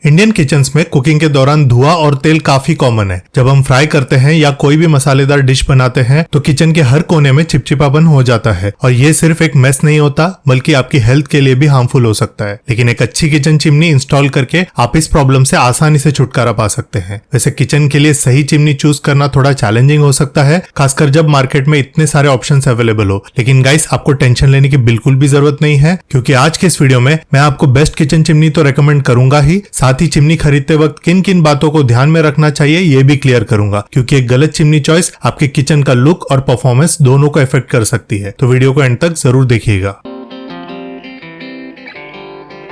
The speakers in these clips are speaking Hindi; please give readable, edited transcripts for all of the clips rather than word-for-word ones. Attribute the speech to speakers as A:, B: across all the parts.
A: इंडियन किचन्स में कुकिंग के दौरान धुआं और तेल काफी कॉमन है। जब हम फ्राई करते हैं या कोई भी मसालेदार डिश बनाते हैं तो किचन के हर कोने में चिपचिपापन हो जाता है और ये सिर्फ एक मेस नहीं होता बल्कि आपकी हेल्थ के लिए भी हार्मफुल हो सकता है। लेकिन एक अच्छी किचन चिमनी इंस्टॉल करके आप इस प्रॉब्लम से आसानी से छुटकारा पा सकते हैं। वैसे किचन के लिए सही चिमनी चूज करना थोड़ा चैलेंजिंग हो सकता है, खासकर जब मार्केट में इतने सारे ऑप्शंस अवेलेबल हो। लेकिन गाइस, आपको टेंशन लेने की बिल्कुल भी जरूरत नहीं है, क्योंकि आज के इस वीडियो में मैं आपको बेस्ट किचन चिमनी तो रेकमेंड करूंगा ही, साथ ही चिमनी खरीदते वक्त किन किन बातों को ध्यान में रखना चाहिए ये भी क्लियर करूंगा, क्योंकि एक गलत चिमनी चॉइस आपके किचन का लुक और परफॉर्मेंस दोनों को इफेक्ट कर सकती है। तो वीडियो को एंड तक जरूर देखिएगा।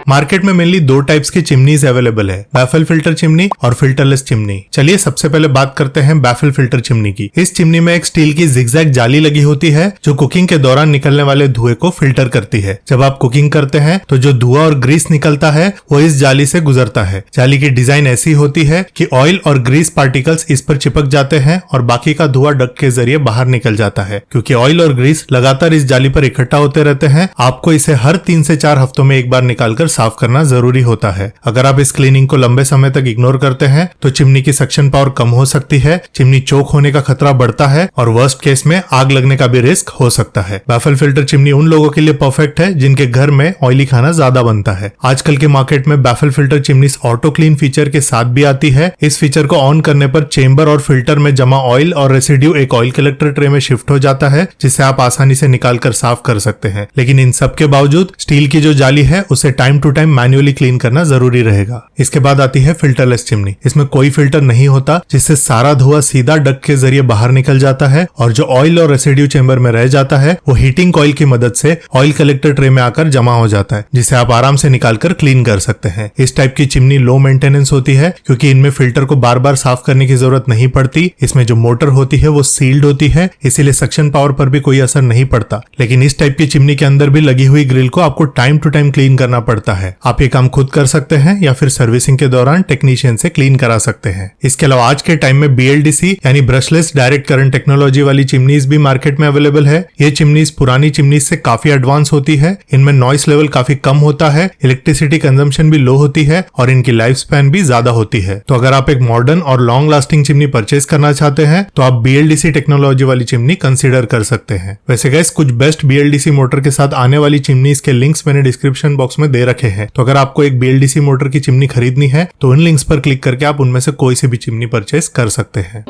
A: मार्केट में मेनली दो टाइप्स की चिमनीज अवेलेबल है, बैफल फिल्टर चिमनी और फिल्टरलेस चिमनी। चलिए सबसे पहले बात करते हैं बैफल फिल्टर चिमनी की। इस चिमनी में एक स्टील की जिगजैग जाली लगी होती है जो कुकिंग के दौरान निकलने वाले धुएं को फिल्टर करती है। जब आप कुकिंग करते हैं तो जो धुआं और ग्रीस निकलता है वो इस जाली से गुजरता है। जाली की डिजाइन ऐसी होती है कि ऑयल और ग्रीस पार्टिकल्स इस पर चिपक जाते हैं और बाकी का धुआं डक के जरिए बाहर निकल जाता है। क्योंकि ऑयल और ग्रीस लगातार इस जाली पर इकट्ठा होते रहते हैं, आपको इसे हर 3 से 4 हफ्तों में एक बार निकालकर साफ करना जरूरी होता है। अगर आप इस क्लीनिंग को लंबे समय तक इग्नोर करते हैं तो चिमनी की सक्शन पावर कम हो सकती है, चिमनी चोक होने का खतरा बढ़ता है और वर्स्ट केस में आग लगने का भी रिस्क हो सकता है। बैफल फिल्टर चिमनी उन लोगों के लिए परफेक्ट है जिनके घर में ऑयली खाना ज्यादा बनता है। आजकल के मार्केट में baffle filter chimney auto clean feature के साथ भी आती है। इस फीचर को ऑन करने पर चेंबर और फिल्टर में जमा ऑयल और रेसिड्यू एक ऑयल कलेक्टर ट्रे में शिफ्ट हो जाता है, जिसे आप आसानी से निकाल कर साफ कर सकते हैं। लेकिन इन सब के बावजूद स्टील की जो जाली है उसे time to time manually clean करना जरूरी रहेगा। इसके बाद आती है फिल्टरलेस चिमनी। इसमें कोई फिल्टर नहीं होता, जिससे सारा धुआं सीधा डक के जरिए बाहर निकल जाता है और जो ऑयल और रेसिड्यू चेंबर में रह जाता है वो हीटिंग कॉइल की मदद से ऑयल कलेक्टर ट्रे में आकर जमा हो जाता है, जिसे आप आराम से निकालकर क्लीन कर सकते हैं। इस टाइप की चिमनी लो मेंटेनेंस होती है क्योंकि इनमें फिल्टर को बार बार साफ करने की जरूरत नहीं पड़ती। इसमें जो मोटर होती है वो सील्ड होती है, इसीलिए सक्शन पावर पर भी कोई असर नहीं पड़ता। लेकिन इस टाइप की चिमनी के अंदर भी लगी हुई ग्रिल को आपको टाइम टू टाइम क्लीन करना पड़ता है। आप ये काम खुद कर सकते हैं या फिर सर्विसिंग के दौरान टेक्नीशियन से क्लीन करा सकते हैं। इसके अलावा आज के टाइम में BLDC यानी ब्रशलेस डायरेक्ट करंट टेक्नोलॉजी वाली चिमनीज भी मार्केट में अवेलेबल है। ये चिमनीज पुरानी चिमनीज से काफी एडवांस होती है। इनमें नॉइस लेवल काफी कम होता है, इलेक्ट्रिसिटी कंजम्पशन भी लो होती है और इनकी लाइफ स्पैन भी ज्यादा होती है। तो अगर आप एक मॉडर्न और लॉन्ग लास्टिंग चिमनी परचेज करना चाहते हैं तो आप BLDC टेक्नोलॉजी वाली चिमनी कंसिडर कर सकते हैं। वैसे गाइस, कुछ बेस्ट BLDC मोटर के साथ आने वाली चिमनीज के लिंक्स मैंने डिस्क्रिप्शन बॉक्स में दे रखे हैं। तो अगर आपको एक BLDC मोटर की चिमनी खरीदनी है तो उन लिंक्स पर क्लिक करके आप उनमें से कोई से भी चिमनी परचेस कर सकते हैं।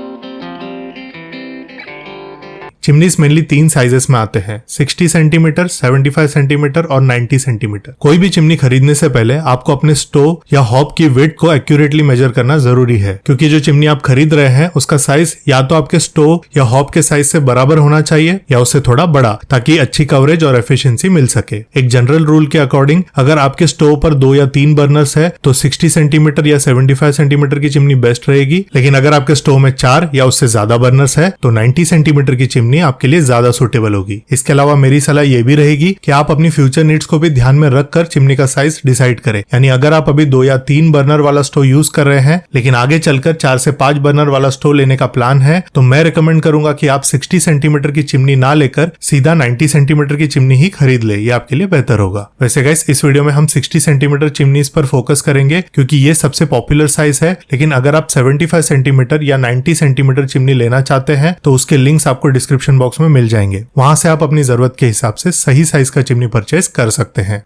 A: चिमनीज मेनली 3 साइजेस में आते हैं, 60 सेंटीमीटर, 75 सेंटीमीटर और 90 सेंटीमीटर। कोई भी चिमनी खरीदने से पहले आपको अपने स्टोव या हॉब की विड्थ को एक्यूरेटली मेजर करना जरूरी है, क्योंकि जो चिमनी आप खरीद रहे हैं उसका साइज या तो आपके स्टोव या हॉब के साइज से बराबर होना चाहिए या उससे थोड़ा बड़ा, ताकि अच्छी कवरेज और एफिशिएंसी मिल सके। एक जनरल रूल के अकॉर्डिंग अगर आपके स्टोव पर 2 या 3 बर्नर्स है तो 60 सेंटीमीटर या 75 सेंटीमीटर की चिमनी बेस्ट रहेगी। लेकिन अगर आपके स्टोव में 4 या उससे ज्यादा बर्नर्स है तो 90 सेंटीमीटर की चिमनी आपके लिए ज्यादा सूटेबल होगी। इसके अलावा मेरी सलाह ये भी रहेगी कि आप अपनी फ्यूचर नीड्स को भी ध्यान में रखकर चिमनी का साइज डिसाइड करें। यानी अगर आप अभी 2 या 3 बर्नर वाला स्टोव यूज कर रहे हैं लेकिन आगे चलकर 4 से 5 बर्नर वाला स्टोव लेने का प्लान है तो मैं रिकमेंड करूंगा कि आप 60 सेंटीमीटर की चिमनी ना लेकर सीधा 90 सेंटीमीटर की चिमनी ही खरीद ले, ये आपके लिए बेहतर होगा। वैसे गाइस, इस वीडियो में हम 60 सेंटीमीटर चिमनीज पर फोकस करेंगे क्योंकि ये सबसे पॉपुलर साइज है। लेकिन अगर आप 75 सेंटीमीटर या 90 सेंटीमीटर चिमनी लेना चाहते हैं तो उसके लिंक्स आपको डिस्क्रिप्शन बॉक्स में मिल जाएंगे। वहां से आप अपनी जरूरत के हिसाब से सही साइज का चिमनी परचेज कर सकते हैं।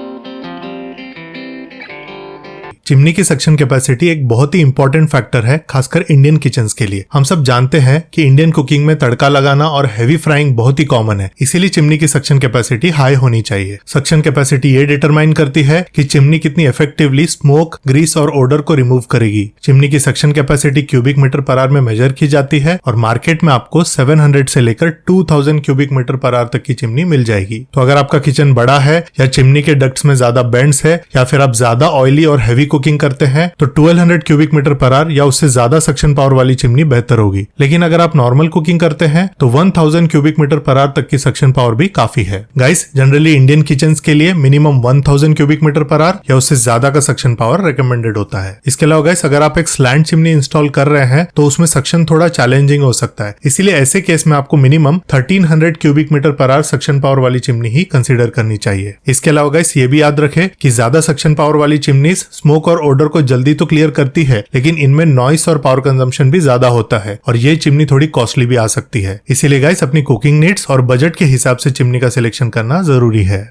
A: चिमनी की सक्शन कैपेसिटी एक बहुत ही इंपॉर्टेंट फैक्टर है, खासकर इंडियन किचन्स के लिए। हम सब जानते हैं कि इंडियन कुकिंग में तड़का लगाना और हेवी फ्राइंग बहुत ही कॉमन है, इसीलिए चिमनी की सक्शन कैपेसिटी हाई होनी चाहिए। सक्शन कैपेसिटी ये डिटरमाइन करती है कि चिमनी कितनी इफेक्टिवली स्मोक, ग्रीस और ओडर को रिमूव करेगी। चिमनी की suction capacity cubic metre per hour में मेजर की जाती है और मार्केट में आपको 700 से लेकर 2000 क्यूबिक मीटर पर आवर तक की चिमनी मिल जाएगी। तो अगर आपका किचन बड़ा है या चिमनी के डक्ट्स में ज्यादा बेंड्स है या फिर आप ज्यादा ऑयली और हेवी कुकिंग करते हैं तो 1200 क्यूबिक मीटर पर आवर या उससे ज्यादा सक्शन पावर वाली चिमनी बेहतर होगी। लेकिन अगर आप नॉर्मल कुकिंग करते हैं तो 1000 क्यूबिक मीटर पर आवर तक की सक्शन पावर भी काफी है। गाइस, जनरली इंडियन किचन्स के लिए minimum 1000 cubic metre per hour या उससे ज्यादा का सक्शन पावर रिकमेंडेड होता है। इसके अलावा गाइस, अगर आप एक स्लैंट चिमनी इंस्टॉल कर रहे हैं तो उसमें सक्शन थोड़ा चैलेंजिंग हो सकता है, इसीलिए ऐसे केस में आपको minimum 1300 cubic metre per hour suction power वाली चिमनी ही कंसीडर करनी चाहिए। इसके अलावा गाइस, ये भी याद रखें कि ज्यादा सक्शन पावर वाली चिमनीज स्मोक स्मोक और ओडर को जल्दी तो क्लियर करती है, लेकिन इनमें नॉइस और पावर कंजम्पशन भी ज्यादा होता है और ये चिमनी थोड़ी कॉस्टली भी आ सकती है। इसीलिए गाइस अपनी कुकिंग नीड्स और बजट के हिसाब से चिमनी का सिलेक्शन करना जरूरी है।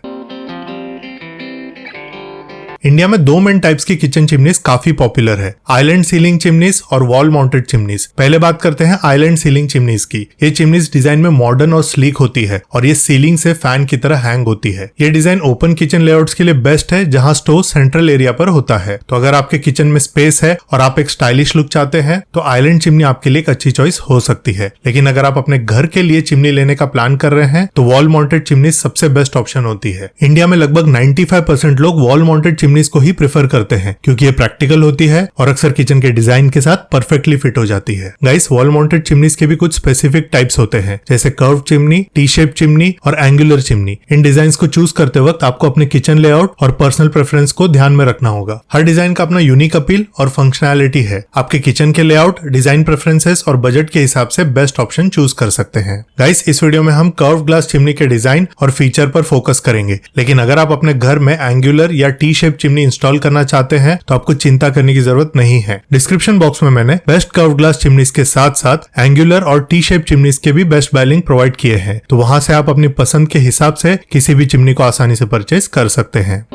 A: इंडिया में दो मेन टाइप्स की किचन चिमनीज काफी पॉपुलर है, आइलैंड सीलिंग चिमनीज और वॉल माउंटेड चिमनीज। पहले बात करते हैं आइलैंड सीलिंग चिमनीज की। ये चिमनीज डिजाइन में मॉडर्न और स्लीक होती है और ये सीलिंग से फैन की तरह हैंग होती है। ये डिजाइन ओपन किचन लेआउट्स के लिए बेस्ट है, जहां स्टोव सेंट्रल एरिया पर होता है। तो अगर आपके किचन में स्पेस है और आप एक स्टाइलिश लुक चाहते हैं तो आइलैंड चिमनी आपके लिए एक अच्छी चॉइस हो सकती है। लेकिन अगर आप अपने घर के लिए चिमनी लेने का प्लान कर रहे हैं तो वॉल माउंटेड चिमनीज सबसे बेस्ट ऑप्शन होती है। इंडिया में लगभग 95% लोग वॉल माउंटेड चिमनीज को ही प्रेफर करते हैं क्योंकि ये प्रैक्टिकल होती है और अक्सर किचन के डिजाइन के साथ परफेक्टली फिट हो जाती है। गाइस वॉल माउंटेड चिमनीज के भी कुछ स्पेसिफिक टाइप्स होते हैं, जैसे curve chimney, T shape chimney और एंगुलर चिमनी। इन डिजाइन को चूज करते वक्त आपको अपने किचन लेआउट और पर्सनल प्रेफरेंस को ध्यान में रखना होगा। हर डिजाइन का अपना यूनिक अपील और फंक्शनैलिटी है। आपके किचन के लेआउट, डिजाइन प्रेफरेंसेस और बजट के हिसाब से बेस्ट ऑप्शन चूज कर सकते हैं। गाइस इस वीडियो में हम कर्व ग्लास चिमनी के डिजाइन और फीचर पर फोकस करेंगे, लेकिन अगर आप अपने घर में एंगुलर या टी शेप चिमनी इंस्टॉल करना चाहते हैं तो आपको चिंता करने की जरूरत नहीं है। डिस्क्रिप्शन बॉक्स में मैंने बेस्ट कर्व ग्लास चिमनीज के साथ साथ एंगुलर और टी शेप चिमनीज के भी बेस्ट बाय लिंक प्रोवाइड किए हैं, तो वहां से आप अपनी पसंद के हिसाब से किसी भी चिमनी को आसानी से परचेज कर सकते हैं।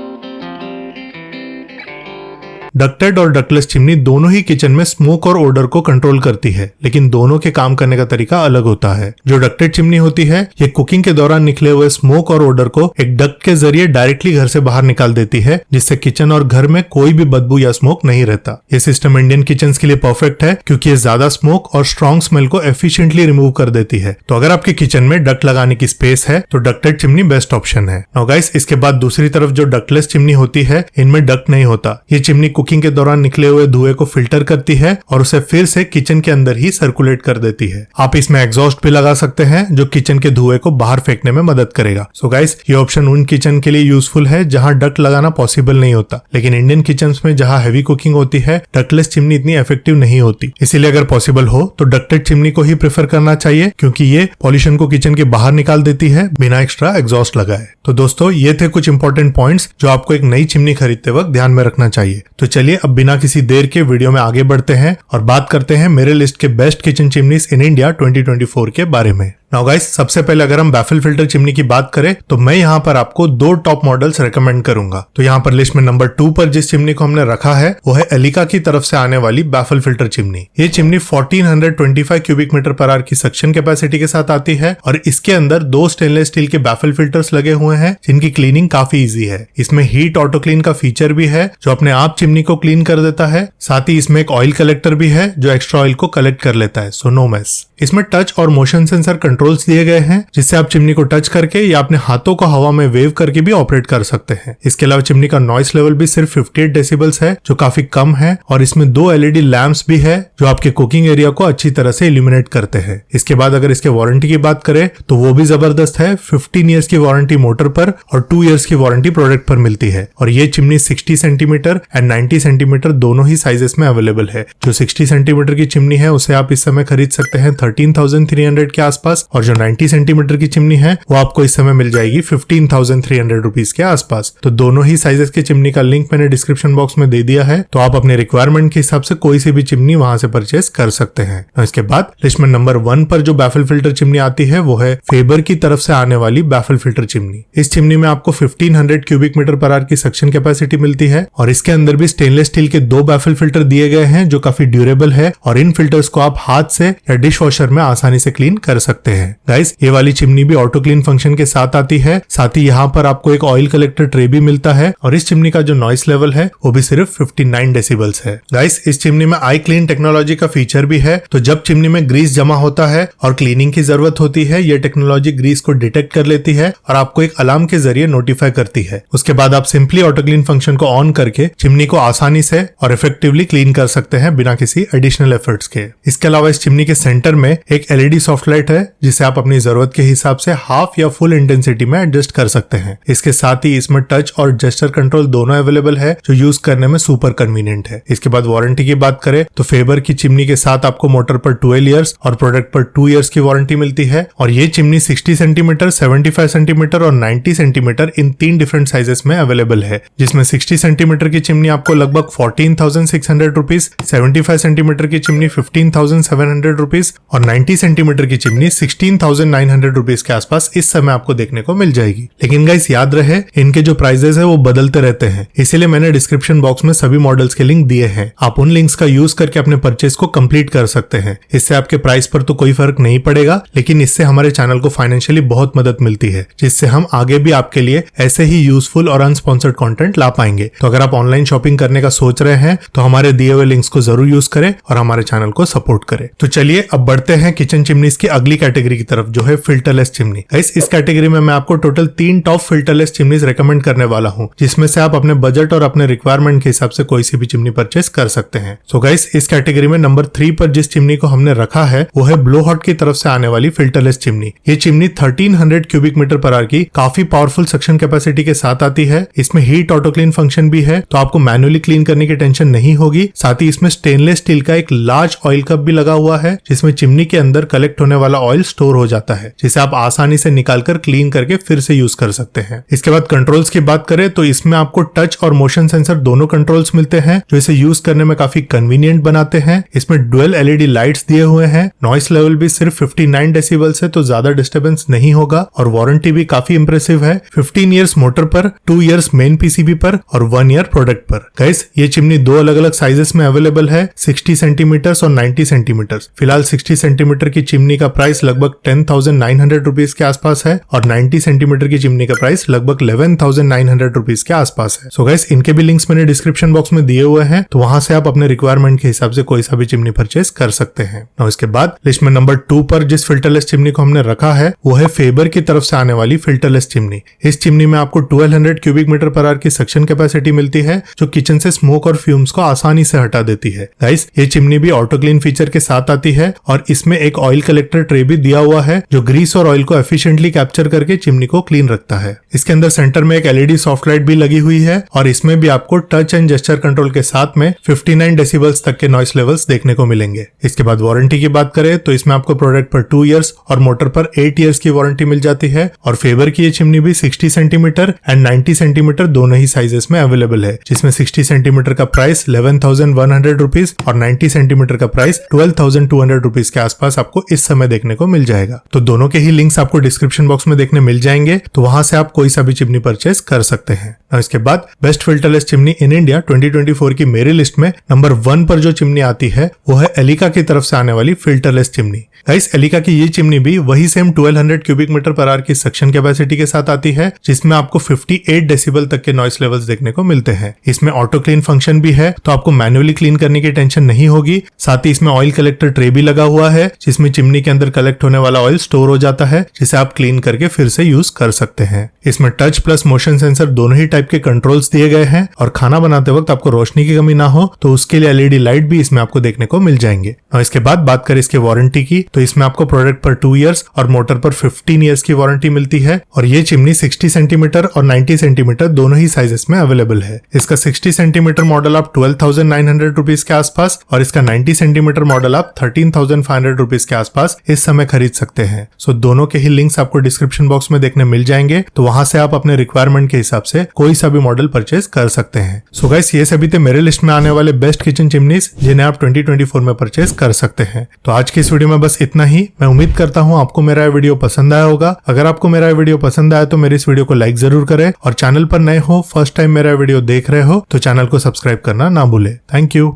A: डक्टेड और डक्टलेस चिमनी दोनों ही किचन में स्मोक और ओडर को कंट्रोल करती है, लेकिन दोनों के काम करने का तरीका अलग होता है। जो डक्टेड चिमनी होती है ये कुकिंग के दौरान निकले हुए स्मोक और ओडर को एक डक्ट के जरिए डायरेक्टली घर से बाहर निकाल देती है, जिससे किचन और घर में कोई भी बदबू या स्मोक नहीं रहता। ये सिस्टम इंडियन किचन के लिए परफेक्ट है क्योंकि ये ज्यादा स्मोक और स्ट्रॉन्ग स्मेल को एफिशिएंटली रिमूव कर देती है। तो अगर आपके किचन में डक्ट लगाने की स्पेस है तो डक्टेड चिमनी बेस्ट ऑप्शन है। नाउ गाइस इसके बाद दूसरी तरफ जो डक्टलेस चिमनी होती है इनमें डक्ट नहीं होता। ये चिमनी कुकिंग के दौरान निकले हुए धुएं को फिल्टर करती है और उसे फिर से किचन के अंदर ही सर्कुलेट कर देती है। आप इसमें एग्जॉस्ट भी लगा सकते हैं जो किचन के धुएं को बाहर फेंकने में मदद करेगा। सो गाइस ये ऑप्शन उन किचन के लिए यूजफुल है जहां डक्ट लगाना पॉसिबल नहीं होता, लेकिन इंडियन किचन में जहां हैवी कुकिंग होती है डक्टलेस चिमनी इतनी इफेक्टिव नहीं होती। इसीलिए अगर पॉसिबल हो तो डक्टेड चिमनी को ही प्रेफर करना चाहिए क्योंकि ये पॉल्यूशन को किचन के बाहर निकाल देती है बिना एक्स्ट्रा एग्जॉस्ट लगाए। तो दोस्तों ये थे कुछ इंपॉर्टेंट पॉइंट्स जो आपको एक नई चिमनी खरीदते वक्त ध्यान में रखना चाहिए। तो चलिए अब बिना किसी देर के वीडियो में आगे बढ़ते हैं और बात करते हैं मेरे लिस्ट के best kitchen chimneys in India 2024 के बारे में। नाउ गाइस सबसे पहले अगर हम बैफल फिल्टर चिमनी की बात करें तो मैं यहाँ पर आपको दो टॉप मॉडल्स रेकमेंड करूंगा। तो यहाँ पर लिस्ट में नंबर 2 पर जिस चिमनी को हमने रखा है वो है एलिका की तरफ से आने वाली बैफल फिल्टर चिमनी। ये chimney 1425 cubic metre per hour की सक्शन कैपेसिटी के साथ आती है और इसके अंदर 2 स्टेनलेस स्टील के बैफल फिल्टर्स लगे हुए हैं जिनकी क्लीनिंग काफी इजी है। इसमें हीट ऑटो क्लीन का फीचर भी है जो अपने आप चिमनी को क्लीन कर देता है। साथ ही इसमें एक ऑयल कलेक्टर भी है जो एक्स्ट्रा ऑयल को कलेक्ट कर लेता है, सो नो मेस। इसमें टच और मोशन सेंसर कंट्रोल्स दिए गए हैं जिससे आप चिमनी को टच करके या अपने हाथों को हवा में वेव करके भी ऑपरेट कर सकते हैं। इसके अलावा चिमनी का नॉइस लेवल भी सिर्फ 58 डेसिबल्स है जो काफी कम है और इसमें 2 LED लैंप्स भी है जो आपके कुकिंग एरिया को अच्छी तरह से इल्यूमिनेट करते हैं। इसके बाद अगर इसके वारंटी की बात करें तो वो भी जबरदस्त है। 15 इयर्स की वारंटी मोटर पर और 2 इयर्स की वारंटी प्रोडक्ट पर मिलती है और ये चिमनी 60 सेंटीमीटर एंड 90 सेंटीमीटर दोनों ही साइजेस में अवेलेबल है। जो 60 सेंटीमीटर की चिमनी है उसे आप इस समय खरीद सकते हैं 13,300 के आसपास और जो 90 सेंटीमीटर की चिमनी है वो आपको इस समय मिल जाएगी 15,300 रुपीज के आसपास। तो दोनों ही साइजेस की चिमनी का लिंक मैंने डिस्क्रिप्शन बॉक्स में दे दिया है, तो आप अपने रिक्वायरमेंट के हिसाब से कोई सी भी चिमनी वहां से परचेस कर सकते हैं। इसके बाद लिस्ट में नंबर 1 पर जो बैफल फिल्टर चिमनी आती है वो है फेबर की तरफ से आने वाली बैफल फिल्टर चिमनी। इस चिमनी में आपको 1500 क्यूबिक मीटर पर आवर की सक्शन कैपेसिटी मिलती है और इसके अंदर भी स्टेनलेस स्टील के 2 बैफल फिल्टर दिए गए हैं जो काफी ड्यूरेबल है और इन फिल्टर्स को आप हाथ से या डिश वॉशर में आसानी से क्लीन कर सकते हैं। गाइस ये वाली चिमनी भी ऑटो क्लीन फंक्शन के साथ आती है। साथ ही यहाँ पर आपको एक ऑयल कलेक्टर ट्रे भी मिलता है और इस चिमनी का जो नॉइस लेवल है वो भी सिर्फ 59 डेसिबल्स है। गाइस इस चिमनी में आई क्लीन टेक्नोलॉजी का फीचर भी है, तो जब चिमनी में ग्रीस जमा होता है और क्लीनिंग की जरूरत होती है ये टेक्नोलॉजी ग्रीस को डिटेक्ट कर लेती है और आपको एक अलार्म के जरिए नोटिफाई करती है। उसके बाद आप सिंपली ऑटो क्लीन फंक्शन को ऑन करके चिमनी को आसानी से और इफेक्टिवली क्लीन कर सकते हैं बिना किसी एडिशनल एफर्ट्स के। इसके अलावा इस चिमनी के सेंटर में एक LED सॉफ्ट लाइट है जिसे आप अपनी जरूरत के हिसाब से हाफ या फुल इंटेंसिटी में एडजस्ट कर सकते हैं। इसके साथ ही इसमें टच और जेस्चर कंट्रोल दोनों अवेलेबल है, जो यूज करने में सुपर कन्वीनियंट है। इसके बाद वारंटी की बात करें तो फेबर की चिमनी के साथ आपको मोटर पर 12 इयर्स और प्रोडक्ट पर 2 इयर्स की वारंटी मिलती है। और ये चिमनी 60 सेंटीमीटर, 75 सेंटीमीटर और 90 सेंटीमीटर इन 3 डिफरेंट साइजेस में अवेलेबल है, जिसमें 60 सेंटीमीटर की चिमनी आपको लगभग 14,600 रुपीज, 75 सेंटीमीटर की चिमनी 15,700 रुपीज और 90 सेंटीमीटर की चिमनी 16,900 रुपीज के आसपास इस समय आपको देखने को मिल जाएगी। लेकिन गाइस याद रहे, इनके जो प्राइजेस है वो बदलते रहते हैं, इसीलिए मैंने डिस्क्रिप्शन बॉक्स में सभी मॉडल्स के लिंक दिए हैं। आप उन लिंक्स का यूज करके अपने परचेज को कंप्लीट कर सकते हैं। इससे आपके प्राइस पर तो कोई फर्क नहीं पड़ेगा, लेकिन इससे हमारे चैनल को फाइनेंशियली बहुत मदद मिलती है, जिससे हम आगे भी आपके लिए ऐसे ही यूजफुल और अनस्पॉन्सर्ड कंटेंट ला पाएंगे। तो अगर आप ऑनलाइन शॉपिंग करने का सोच रहे हैं तो हमारे दिए हुए लिंक्स को जरूर यूज करें और हमारे चैनल को सपोर्ट करें। तो चलिए अब बढ़ते हैं किचन चिमनीज की अगली कैटेगरी की तरफ, जो है फिल्टरलेस चिमनी। इस कैटेगरी में मैं आपको total 3 top filterless chimneys recommend करने वाला हूं, जिसमें से आप अपने बजट और अपने रिक्वायरमेंट के हिसाब से कोई सी भी चिमनी परचेस कर सकते हैं। सो गाइस, इस कैटेगरी में नंबर 3 पर जिस चिमनी को हमने रखा है वो है ब्लो हॉट की तरफ से आने वाली फिल्टरलेस चिमनी। ये chimney 1300 cubic metre per hour की काफी पावरफुल सक्शन कैपेसिटी के साथ आती है। इसमें हीट ऑटो क्लीन फंक्शन भी है, तो आपको मैन्युअली क्लीन करने की टेंशन नहीं होगी। साथ ही इसमें स्टेनलेस स्टील का एक लार्ज ऑयल कप भी लगा हुआ है, जिसमें चिमनी के अंदर कलेक्ट होने वाला ऑयल स्टोर हो जाता है, जिसे आप आसानी से निकालकर क्लीन करके फिर से यूज कर सकते हैं। इसके बाद कंट्रोल्स की बात करें तो इसमें आपको टच और मोशन सेंसर दोनों कंट्रोल्स मिलते हैं, जो इसे यूज करने में काफी कन्वीनियंट बनाते हैं। इसमें डुअल एलईडी लाइट्स दिए हुए हैं। नॉइस लेवल भी सिर्फ 59 डेसिबल से, तो ज्यादा डिस्टर्बेंस नहीं होगा। और वारंटी भी काफी इंप्रेसिव है, 15 इयर्स मोटर पर, 2 इयर्स मेन पीसीबी पर और 1 ईयर प्रोडक्ट पर। गाइस, ये चिमनी 2 अलग अलग साइजेस में अवेलेबल है, 60 सेंटीमीटर और 90 सेंटीमीटर। फिलहाल 60 सेंटीमीटर की चिमनी का प्राइस लगभग 10,900 रुपीज के आसपास है और 90 सेंटीमीटर की चिमनी का प्राइस लगभग 11,900 रुपीज के आसपास है। सो गाइस, इनके भी लिंक्स मैंने डिस्क्रिप्शन बॉक्स में दिए हुए हैं, तो वहां से आप अपने रिक्वायरमेंट के हिसाब से कोई सा भी चिमनी परचेस कर सकते हैं। और इसके बाद लिस्ट में नंबर 2 पर जिस फिल्टरलेस चिमनी को हमने रखा है वो है फेबर की तरफ से आने वाली फिल्टरलेस चिमनी। इस चिमनी में आपको 1200 क्यूबिक मीटर पर आवर की सक्शन कैपेसिटी मिलती है, जो किचन से स्मोक और फ्यूम्स को आसानी से हटा देती है। गाइस, ये चिमनी भी ऑटो क्लीन फीचर के साथ आती है और इसमें एक ऑयल कलेक्टर ट्रे भी दिया हुआ है, जो ग्रीस और ऑयल को एफिशिएंटली कैप्चर करके चिमनी को क्लीन रखता है। इसके अंदर सेंटर में एक एलईडी सॉफ्ट लाइट भी लगी हुई है और इसमें भी आपको टच एंड जेस्चर कंट्रोल के साथ में 59 डेसिबल्स तक के नॉइस लेवल्स देखने को मिलेंगे। इसके बाद वारंटी की बात करें तो इसमें आपको प्रोडक्ट पर 2 इयर्स और मोटर पर 8 इयर्स की वारंटी मिल जाती है। और फेबर की ये चिमनी भी 60 सेंटीमीटर एंड 90 सेंटीमीटर दोनों ही साइजेस में अवेलेबल है, जिसमें 60 सेंटीमीटर का प्राइस 11,100 रुपीज और 90 सेंटीमीटर का प्राइस 12,200 रुपीज के आसपास आपको इस समय देखने को मिल जाएगा। तो दोनों के ही लिंक्स आपको डिस्क्रिप्शन बॉक्स में देखने मिल जाएंगे, तो वहां से आप कोई सा भी चिमनी परचेस कर सकते हैं। और इसके बाद best filterless chimney in India 2024 की मेरी लिस्ट में नंबर 1 पर जो चिमनी आती है वो है एलिका की तरफ से आने वाली फिल्टरलेस चिमनी। गाइस, एलिका की ये चिमनी भी वही same 1200 cubic metre per hour की सक्शन कैपेसिटी के साथ आती है, जिसमें आपको 58 डेसिबल तक के नॉइस लेवल्स देखने को मिलते हैं। इसमें ऑटो क्लीन फंक्शन भी है, तो आपको मैन्युअली क्लीन करने की टेंशन नहीं होगी। साथ ही इसमें ऑयल कलेक्टर ट्रे भी लगा हुआ है, जिसमें चिमनी के अंदर कलेक्ट होने वाला ऑयल स्टोर हो जाता है, जिसे आप क्लीन करके फिर से यूज कर सकते हैं। इसमें टच प्लस मोशन सेंसर दोनों ही टाइप के कंट्रोल्स दिए गए हैं और खाना बनाते वक्त आपको रोशनी की कमी ना हो तो उसके लिए एलईडी लाइट भी इसमें आपको देखने को मिल जाएंगे। और इसके बाद बात करें इसके वारंटी की, तो इसमें आपको प्रोडक्ट पर 2 इयर्स और मोटर पर 15 इयर्स की वारंटी मिलती है। और ये चिमनी 60 सेंटीमीटर और 90 सेंटीमीटर दोनों ही साइजेस में अवेलेबल है। इसका 60 सेंटीमीटर मॉडल आप 12,900 रुपीज के आसपास और इसका 90 सेंटीमीटर मॉडल आप 13,500 रुपीज के आसपास इस समय खरीद सकते हैं। सो दोनों के ही लिंक्स आपको डिस्क्रिप्शन बॉक्स में देखने मिल जाएंगे, तो वहां से आप अपने रिक्वायरमेंट के हिसाब से कोई सा भी मॉडल परचेज कर सकते हैं। सो गाइस, ये सभी थे मेरे लिस्ट में आने वाले बेस्ट किचन चिमनीज, जिन्हें आप 2024 में परचेज कर सकते हैं। तो आज की इस वीडियो में बस इतना ही। मैं उम्मीद करता हूँ आपको मेरा वीडियो पसंद आया होगा। अगर आपको मेरा वीडियो पसंद आया तो मेरे इस वीडियो को लाइक जरूर करें और चैनल पर नए हो, फर्स्ट टाइम मेरा वीडियो देख रहे हो तो चैनल को सब्सक्राइब करना ना भूले। Thank you.